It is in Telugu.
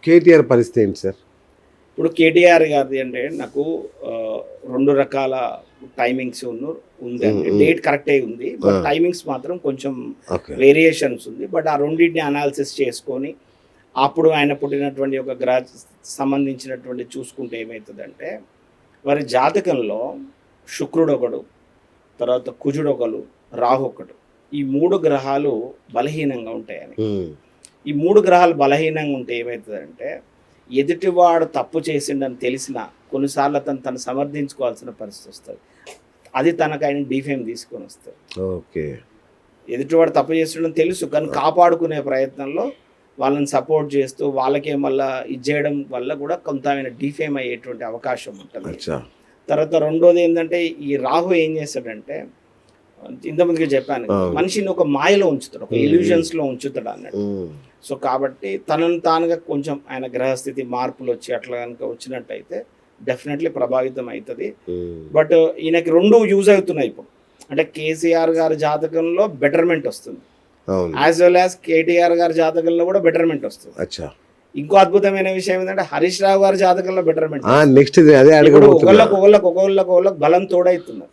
కేటీఆర్ పరిస్థితి ఏంటి సార్? ఇప్పుడు కేటీఆర్ గారిది అంటే నాకు 2 రకాల టైమింగ్స్ ఉంది అంటే డేట్ కరెక్టే ఉంది, బట్ టైమింగ్స్ మాత్రం కొంచెం వేరియేషన్స్ ఉంది. బట్ ఆ రెండింటిని అనాలిసిస్ చేసుకొని అప్పుడు ఆయన పుట్టినటువంటి ఒక గ్రహ సంబంధించినటువంటి చూసుకుంటే ఏమవుతుందంటే వారి జాతకంలో శుక్రుడు ఒకడు, తర్వాత కుజుడు ఒకడు, రాహు ఒకడు, ఈ 3 గ్రహాలు బలహీనంగా ఉంటాయని. ఈ 3 గ్రహాలు బలహీనంగా ఉంటే ఏమవుతుందంటే ఎదుటివాడు తప్పు చేసిండని తెలిసినా కొన్నిసార్లు తను సమర్థించుకోవాల్సిన పరిస్థితి వస్తుంది. అది తనకు ఆయన డిఫేమ్ తీసుకొని వస్తుంది. ఓకే, ఎదుటివాడు తప్పు చేసిండని తెలుసు కానీ కాపాడుకునే ప్రయత్నంలో వాళ్ళని సపోర్ట్ చేస్తూ వాళ్ళకే మళ్ళీ ఇది చేయడం వల్ల కూడా కొంత ఆయన డిఫేమ్ అయ్యేటువంటి అవకాశం ఉంటుంది. తర్వాత రెండోది ఏంటంటే ఈ రాహు ఏం చేస్తాడంటే ఇంతమందికి చెప్పాను, మనిషిని ఒక మాయలో ఉంచుతాడు, ఒక ఇల్యూజన్స్లో ఉంచుతాడు అన్నట్టు. సో కాబట్టి తనను తానుగా కొంచెం ఆయన గ్రహస్థితి మార్పులు వచ్చి అట్లా కనుక వచ్చినట్టయితే డెఫినెట్లీ ప్రభావితం అవుతుంది. బట్ ఈయనకి 2 యూజ్ అవుతున్నాయి ఇప్పుడు. అంటే కేసీఆర్ గారి జాతకంలో బెటర్మెంట్ వస్తుంది, యాజ్ వెల్ యాజ్ కేటీఆర్ గారి జాతకంలో కూడా బెటర్మెంట్ వస్తుంది. ఇంకో అద్భుతమైన విషయం ఏంటంటే హరీష్ రావు గారి జాతకంలో బెటర్మెంట్. నెక్స్ట్ ఒకళ్ళకు బలం తోడవుతున్నారు.